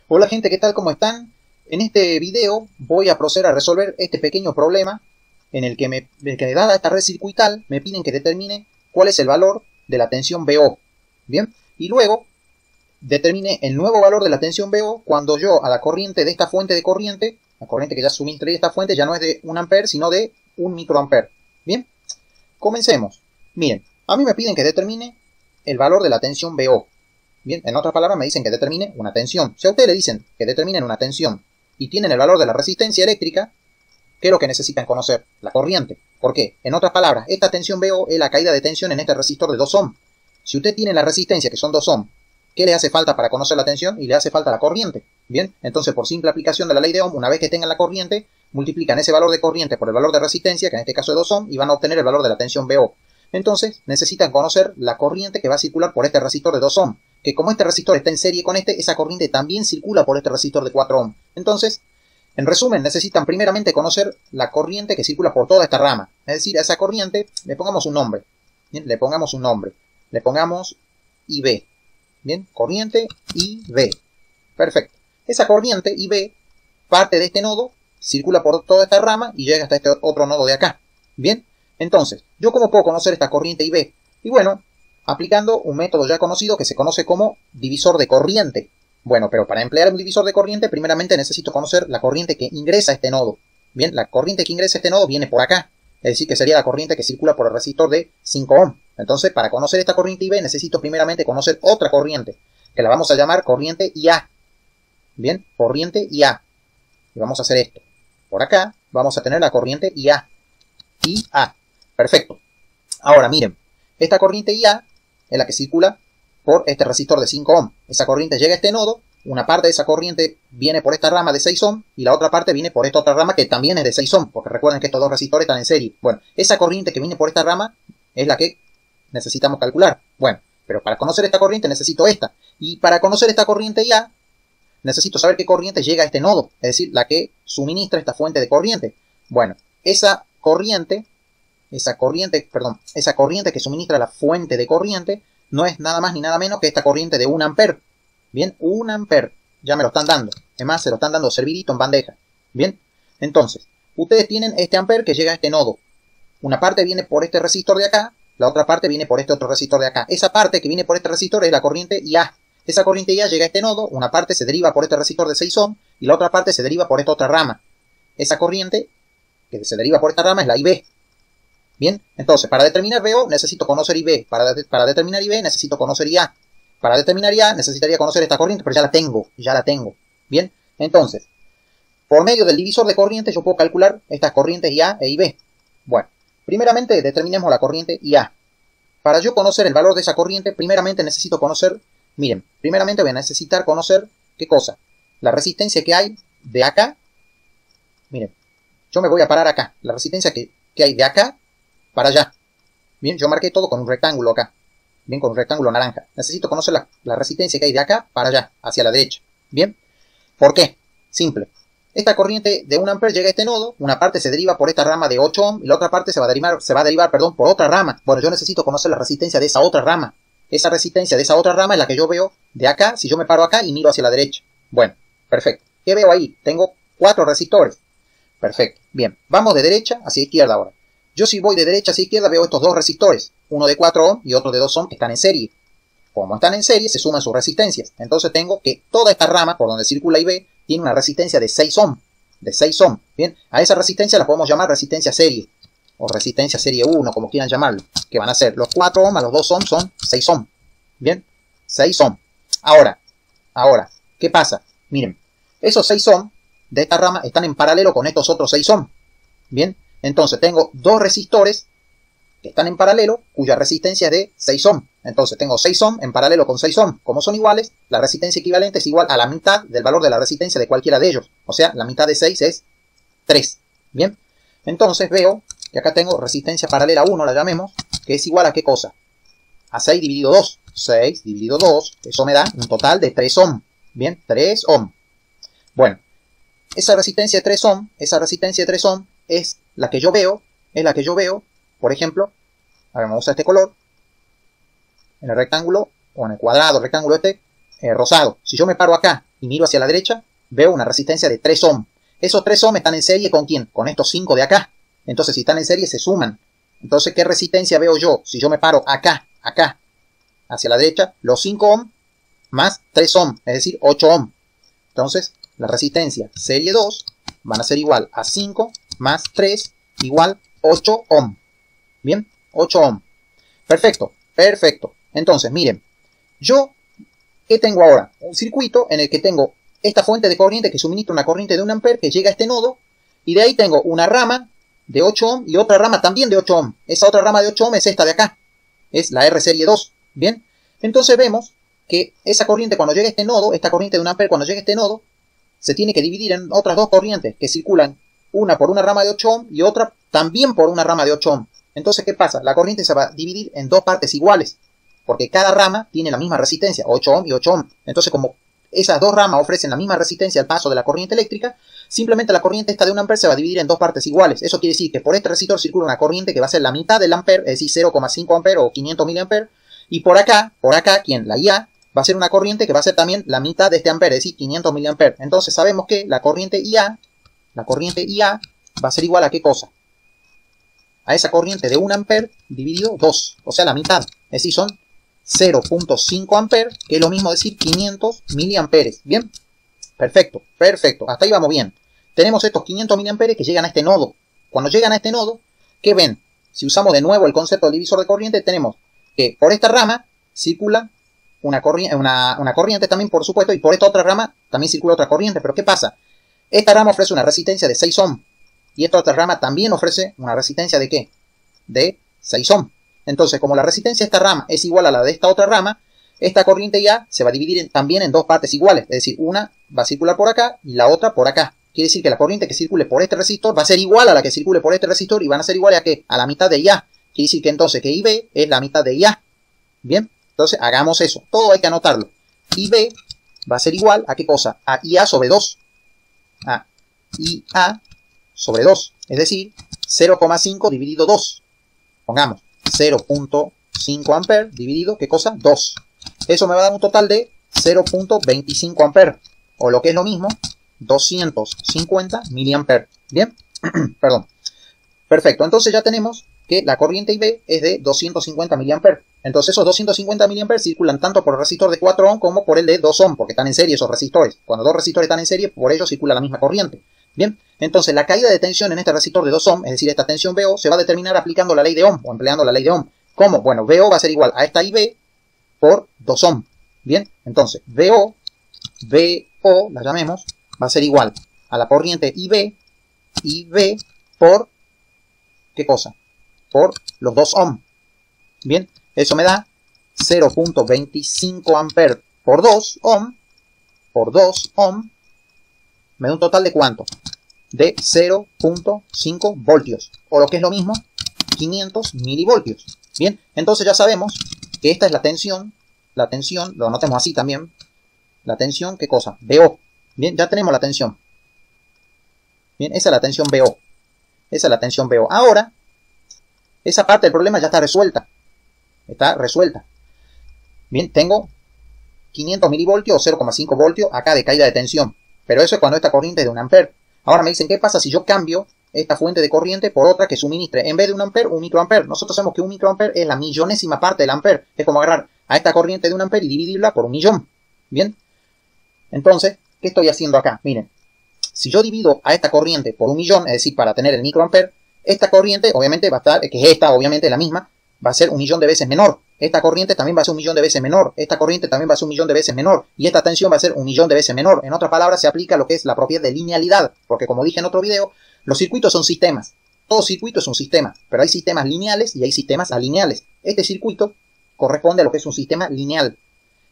Hola gente, ¿qué tal? ¿Cómo están? En este video voy a proceder a resolver este pequeño problema en el que dada esta red circuital me piden que determine cuál es el valor de la tensión VO. Bien, y luego determine el nuevo valor de la tensión VO cuando yo a la corriente de esta fuente de corriente, la corriente que ya suministré esta fuente ya no es de 1 ampere sino de 1 microampere. Bien, comencemos. Miren, a mí me piden que determine el valor de la tensión VO. Bien, en otras palabras me dicen que determine una tensión. Si a ustedes le dicen que determinen una tensión y tienen el valor de la resistencia eléctrica, ¿qué es lo que necesitan conocer? La corriente. ¿Por qué? En otras palabras, esta tensión VO es la caída de tensión en este resistor de 2 ohm. Si usted tiene la resistencia, que son 2 ohm, ¿qué le hace falta para conocer la tensión? Y le hace falta la corriente. Bien, entonces por simple aplicación de la ley de Ohm, una vez que tengan la corriente, multiplican ese valor de corriente por el valor de resistencia, que en este caso es 2 ohm, y van a obtener el valor de la tensión VO. Entonces necesitan conocer la corriente que va a circular por este resistor de 2 ohm. Que como este resistor está en serie con este, esa corriente también circula por este resistor de 4 ohm. Entonces, en resumen, necesitan primeramente conocer la corriente que circula por toda esta rama. Es decir, a esa corriente le pongamos un nombre. Bien, le pongamos un nombre. Le pongamos IB. Bien, corriente IB. Perfecto. Esa corriente IB parte de este nodo, circula por toda esta rama y llega hasta este otro nodo de acá. Bien, entonces, ¿yo cómo puedo conocer esta corriente IB? Y bueno, aplicando un método ya conocido que se conoce como divisor de corriente. Bueno, pero para emplear un divisor de corriente, primeramente necesito conocer la corriente que ingresa a este nodo. Bien, la corriente que ingresa a este nodo viene por acá. Es decir, que sería la corriente que circula por el resistor de 5 ohm. Entonces, para conocer esta corriente IB, necesito primeramente conocer otra corriente, que la vamos a llamar corriente IA. Bien, corriente IA. Y vamos a hacer esto. Por acá vamos a tener la corriente IA. IA. Perfecto. Ahora, miren, esta corriente IA es la que circula por este resistor de 5 ohm. Esa corriente llega a este nodo, una parte de esa corriente viene por esta rama de 6 ohm y la otra parte viene por esta otra rama que también es de 6 ohm, porque recuerden que estos dos resistores están en serie. Bueno, esa corriente que viene por esta rama es la que necesitamos calcular. Bueno, pero para conocer esta corriente necesito esta. Y para conocer esta corriente IA, necesito saber qué corriente llega a este nodo, es decir, la que suministra esta fuente de corriente. Bueno, esa corriente que suministra la fuente de corriente no es nada más ni nada menos que esta corriente de 1 ampere. Bien, 1 ampere. Ya me lo están dando. Es más, se lo están dando servidito en bandeja. Bien, entonces, ustedes tienen este ampere que llega a este nodo. Una parte viene por este resistor de acá, la otra parte viene por este otro resistor de acá. Esa parte que viene por este resistor es la corriente IA. Esa corriente IA llega a este nodo, una parte se deriva por este resistor de 6 ohm y la otra parte se deriva por esta otra rama. Esa corriente que se deriva por esta rama es la IB. Bien, entonces, para determinar VO necesito conocer IB. Para determinar IB necesito conocer IA. Para determinar IA necesitaría conocer esta corriente, pero ya la tengo. Bien, entonces, por medio del divisor de corriente yo puedo calcular estas corrientes IA e IB. Bueno, primeramente determinemos la corriente IA. Para yo conocer el valor de esa corriente, primeramente necesito conocer, miren, primeramente voy a necesitar conocer, ¿qué cosa? La resistencia que hay de acá. Miren, yo me voy a parar acá. La resistencia que hay de acá para allá. Bien, yo marqué todo con un rectángulo acá. Bien, con un rectángulo naranja. Necesito conocer la resistencia que hay de acá para allá, hacia la derecha. Bien, ¿por qué? Simple. Esta corriente de 1 ampere llega a este nodo, una parte se deriva por esta rama de 8 ohm y la otra parte se va a derivar por otra rama. Bueno, yo necesito conocer la resistencia de esa otra rama. Esa resistencia de esa otra rama es la que yo veo de acá, si yo me paro acá y miro hacia la derecha. Bueno, perfecto. ¿Qué veo ahí? Tengo 4 resistores. Perfecto. Bien, vamos de derecha hacia izquierda ahora. Yo si voy de derecha hacia izquierda veo estos dos resistores, uno de 4 ohm y otro de 2 ohm que están en serie. Como están en serie, se suman sus resistencias. Entonces tengo que toda esta rama por donde circula IB tiene una resistencia de 6 ohm. De 6 ohm. Bien, a esa resistencia la podemos llamar resistencia serie. O resistencia serie 1, como quieran llamarlo. Que van a ser los 4 ohm a los 2 ohm son 6 ohm. Bien, 6 ohm. Ahora, ¿qué pasa? Miren, esos 6 ohm de esta rama están en paralelo con estos otros 6 ohm. Bien, entonces tengo dos resistores que están en paralelo, cuya resistencia es de 6 ohm. Entonces tengo 6 ohm en paralelo con 6 ohm. Como son iguales, la resistencia equivalente es igual a la mitad del valor de la resistencia de cualquiera de ellos. O sea, la mitad de 6 es 3. Bien, entonces veo que acá tengo resistencia paralela 1, la llamemos, que es igual a ¿qué cosa? A 6 dividido 2. 6 dividido 2, eso me da un total de 3 ohm. Bien, 3 ohm. Bueno, esa resistencia de 3 ohm, es la que yo veo, por ejemplo, a ver, vamos a usar este color, en el rectángulo, o en el cuadrado, rectángulo rosado. Si yo me paro acá y miro hacia la derecha, veo una resistencia de 3 ohm. Esos 3 ohm están en serie ¿con quién? Con estos 5 de acá. Entonces, si están en serie, se suman. Entonces, ¿qué resistencia veo yo? Si yo me paro acá, hacia la derecha, los 5 ohm más 3 ohm, es decir, 8 ohm. Entonces, la resistencia serie 2 van a ser igual a 5 más 3 igual 8 ohm. Bien, 8 ohm. Perfecto, perfecto. Entonces, miren, yo, ¿qué tengo ahora? Un circuito en el que tengo esta fuente de corriente que suministra una corriente de 1 ampere que llega a este nodo, y de ahí tengo una rama de 8 ohm y otra rama también de 8 ohm. Esa otra rama de 8 ohm es esta de acá, es la R serie 2. Bien, entonces vemos que esa corriente cuando llega a este nodo, esta corriente de 1 ampere cuando llega a este nodo, se tiene que dividir en otras dos corrientes que circulan, una por una rama de 8 ohm y otra también por una rama de 8 ohm. Entonces, ¿qué pasa? La corriente se va a dividir en dos partes iguales, porque cada rama tiene la misma resistencia, 8 ohm y 8 ohm. Entonces, como esas dos ramas ofrecen la misma resistencia al paso de la corriente eléctrica, simplemente la corriente esta de 1 ampere se va a dividir en dos partes iguales. Eso quiere decir que por este resistor circula una corriente que va a ser la mitad del ampere, es decir, 0,5 ampere o 500 miliamperes, y por acá, ¿quién? La IA va a ser una corriente que va a ser también la mitad de este ampere, es decir, 500 miliamperes. Entonces sabemos que la corriente IA va a ser igual a ¿qué cosa? A esa corriente de 1 ampere dividido 2, o sea, la mitad. Es decir, son 0,5 ampere, que es lo mismo decir 500 miliamperes. ¿Bien? Perfecto, perfecto. Hasta ahí vamos bien. Tenemos estos 500 miliamperes que llegan a este nodo. Cuando llegan a este nodo, ¿qué ven? Si usamos de nuevo el concepto del divisor de corriente, tenemos que por esta rama circula una corriente también, por supuesto, y por esta otra rama también circula otra corriente. Pero ¿qué pasa? Esta rama ofrece una resistencia de 6 ohm. Y esta otra rama también ofrece una resistencia de ¿qué? De 6 ohm. Entonces, como la resistencia de esta rama es igual a la de esta otra rama, esta corriente ya se va a dividir también en dos partes iguales. Es decir, una va a circular por acá y la otra por acá. Quiere decir que la corriente que circule por este resistor va a ser igual a la que circule por este resistor y van a ser iguales a ¿qué? A la mitad de IA. Quiere decir que entonces que IB es la mitad de IA. Bien, entonces hagamos eso. Todo hay que anotarlo. IB va a ser igual a ¿qué cosa? A IA sobre 2. A IA sobre 2. Es decir, 0,5 dividido 2. Pongamos 0,5 ampere dividido, ¿qué cosa? 2. Eso me va a dar un total de 0,25 ampere. O lo que es lo mismo, 250 miliamperes. ¿Bien? Perdón. Perfecto. Entonces ya tenemos que la corriente IB es de 250 miliamperes. Entonces esos 250 miliamperes circulan tanto por el resistor de 4 ohm como por el de 2 ohm, porque están en serie esos resistores. Cuando dos resistores están en serie, por ellos circula la misma corriente. Bien, entonces la caída de tensión en este resistor de 2 ohm, es decir, esta tensión VO, se va a determinar aplicando la ley de Ohm o empleando la ley de Ohm. ¿Cómo? Bueno, VO va a ser igual a esta IB por 2 ohm. Bien, entonces VO, la llamemos, va a ser igual a la corriente IB por, ¿qué cosa? Por los 2 ohm. Bien, eso me da 0,25 ampere por 2 ohm, me da un total de ¿cuánto? De 0,5 voltios, o lo que es lo mismo, 500 milivoltios. Bien, entonces ya sabemos que esta es la tensión, lo anotemos así también, la tensión, ¿qué cosa? VO. Bien, ya tenemos la tensión. Bien, esa es la tensión VO. Ahora, esa parte del problema ya está resuelta. Bien, tengo 500 milivoltios o 0,5 voltios acá de caída de tensión. Pero eso es cuando esta corriente es de 1 ampere. Ahora me dicen, ¿qué pasa si yo cambio esta fuente de corriente por otra que suministre, en vez de 1 ampere, 1 microampere? Nosotros sabemos que 1 microampere es la millonésima parte del ampere. Es como agarrar a esta corriente de 1 ampere y dividirla por 1.000.000. Bien. Entonces, ¿qué estoy haciendo acá? Miren, si yo divido a esta corriente por 1.000.000, es decir, para tener el microampere, esta corriente obviamente va a estar, que es esta, obviamente la misma, va a ser 1.000.000 de veces menor. Esta corriente también va a ser 1.000.000 de veces menor. Esta corriente también va a ser 1.000.000 de veces menor. Y esta tensión va a ser 1.000.000 de veces menor. En otras palabras, se aplica lo que es la propiedad de linealidad. Porque como dije en otro video, los circuitos son sistemas. Todo circuito es un sistema. Pero hay sistemas lineales y hay sistemas alineales. Este circuito corresponde a lo que es un sistema lineal.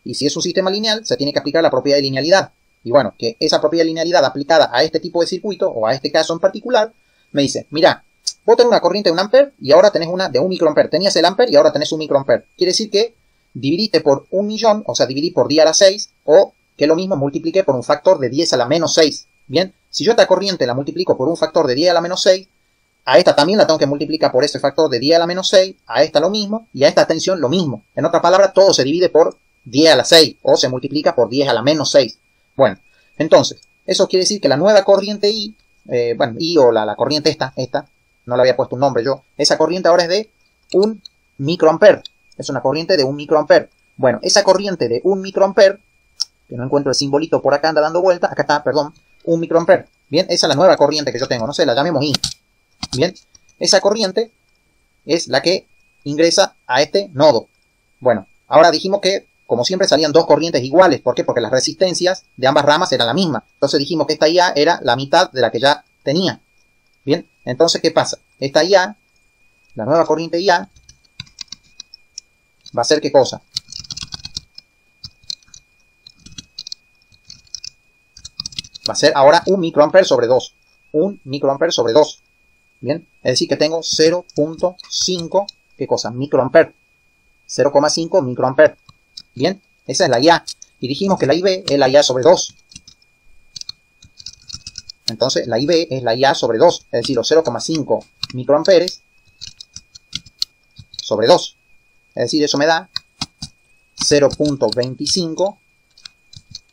Y si es un sistema lineal, se tiene que aplicar la propiedad de linealidad. Y bueno, que esa propiedad de linealidad aplicada a este tipo de circuito, o a este caso en particular, me dice, mira, vos tenés una corriente de 1 ampere y ahora tenés una de 1 microampere. Tenías el ampere y ahora tenés 1 microampere. Quiere decir que dividiste por 1.000.000, o sea, dividí por 10 a la 6, o que lo mismo multipliqué por un factor de 10 a la menos 6. Bien, si yo esta corriente la multiplico por un factor de 10 a la menos 6, a esta también la tengo que multiplicar por ese factor de 10 a la menos 6, a esta lo mismo, y a esta tensión lo mismo. En otras palabras, todo se divide por 10 a la 6, o se multiplica por 10 a la menos 6. Bueno, entonces, eso quiere decir que la nueva corriente I, bueno, I o la corriente esta, no le había puesto un nombre yo, esa corriente ahora es de 1 microampere. Es una corriente de 1 microampere. Bueno, esa corriente de 1 microampere, que no encuentro el simbolito por acá, anda dando vueltas, acá está, perdón, 1 microampere. Bien, esa es la nueva corriente que yo tengo, no sé, la llamemos I. Bien, esa corriente es la que ingresa a este nodo. Bueno, ahora dijimos que, como siempre, salían dos corrientes iguales. ¿Por qué? Porque las resistencias de ambas ramas eran la misma. Entonces dijimos que esta IA era la mitad de la que ya tenía. Bien, entonces, ¿qué pasa? Esta IA, la nueva corriente IA, va a ser ¿qué cosa? Va a ser ahora 1 microampere sobre 2. 1 microampere sobre 2. Bien, es decir que tengo 0.5, ¿qué cosa? Microampere. 0,5 microampere. Bien, esa es la IA. Y dijimos que la IB es la IA sobre 2. Entonces, la IB es la IA sobre 2. Es decir, los 0,5 microamperes sobre 2. Es decir, eso me da 0.25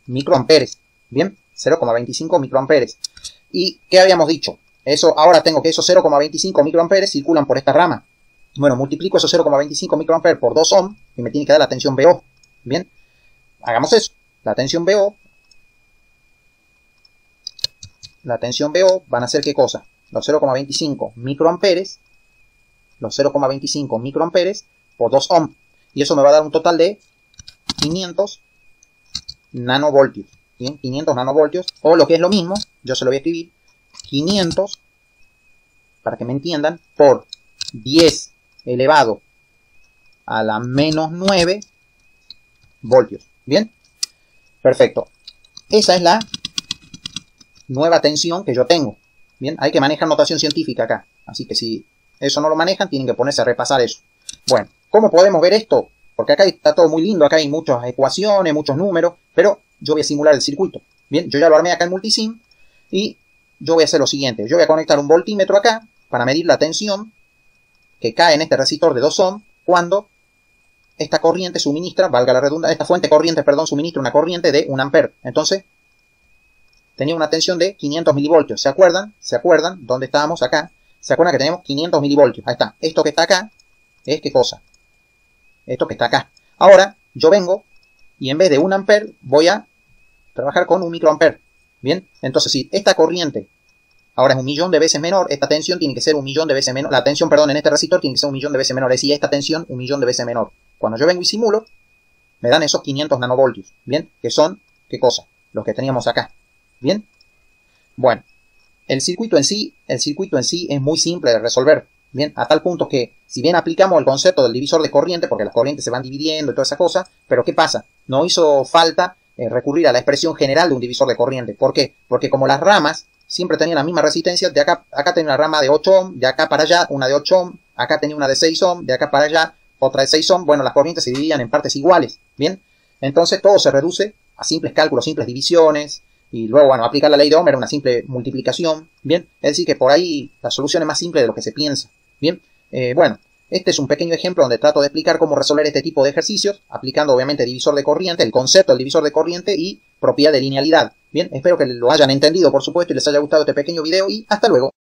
microamperes. Bien, 0,25 microamperes. ¿Y qué habíamos dicho? Eso, ahora tengo que esos 0,25 microamperes circulan por esta rama. Bueno, multiplico esos 0,25 microamperes por 2 ohm y me tiene que dar la tensión BO. Bien, hagamos eso. La tensión BO van a ser ¿qué cosa? Los 0,25 microamperes, por 2 ohm. Y eso me va a dar un total de 500 nanovoltios. Bien, 500 nanovoltios, o lo que es lo mismo, yo se lo voy a escribir, 500, para que me entiendan, por 10 elevado a la menos 9 voltios. Bien, perfecto. Esa es la nueva tensión que yo tengo. Bien, hay que manejar notación científica acá. Así que si eso no lo manejan, tienen que ponerse a repasar eso. Bueno, ¿cómo podemos ver esto? Porque acá está todo muy lindo, acá hay muchas ecuaciones, muchos números, pero yo voy a simular el circuito. Bien, yo ya lo armé acá en Multisim y yo voy a hacer lo siguiente. Yo voy a conectar un voltímetro acá para medir la tensión que cae en este resistor de 2 ohm cuando esta corriente suministra, valga la redundancia, esta fuente corriente, perdón, suministra una corriente de 1 ampere. Entonces, tenía una tensión de 500 milivoltios. ¿Se acuerdan? ¿Se acuerdan? ¿Dónde estábamos acá? ¿Se acuerdan que tenemos 500 milivoltios? Ahí está. Esto que está acá es ¿qué cosa? Esto que está acá. Ahora, yo vengo y en vez de 1 ampere voy a trabajar con 1 microampere. Bien, entonces si esta corriente ahora es 1.000.000 de veces menor, esta tensión tiene que ser 1.000.000 de veces menor. La tensión, perdón, en este resistor tiene que ser 1.000.000 de veces menor. Es decir, esta tensión 1.000.000 de veces menor. Cuando yo vengo y simulo, me dan esos 500 nanovoltios. Bien, que son, ¿qué cosa? Los que teníamos acá. Bien, bueno, el circuito en sí es muy simple de resolver. Bien, a tal punto que, si bien aplicamos el concepto del divisor de corriente, porque las corrientes se van dividiendo y toda esa cosa, pero ¿qué pasa? No hizo falta recurrir a la expresión general de un divisor de corriente. ¿Por qué? Porque como las ramas siempre tenían la misma resistencia, de acá tenía una rama de 8 ohm, de acá para allá una de 8 ohm, acá tenía una de 6 ohm, de acá para allá otra de 6 ohm, bueno, las corrientes se dividían en partes iguales. Bien, entonces todo se reduce a simples cálculos, simples divisiones, y luego, bueno, aplicar la ley de Ohm era una simple multiplicación. Bien, es decir que por ahí la solución es más simple de lo que se piensa. Bien, bueno, este es un pequeño ejemplo donde trato de explicar cómo resolver este tipo de ejercicios, aplicando obviamente divisor de corriente, el concepto del divisor de corriente y propiedad de linealidad. Bien, espero que lo hayan entendido, por supuesto, y les haya gustado este pequeño video y hasta luego.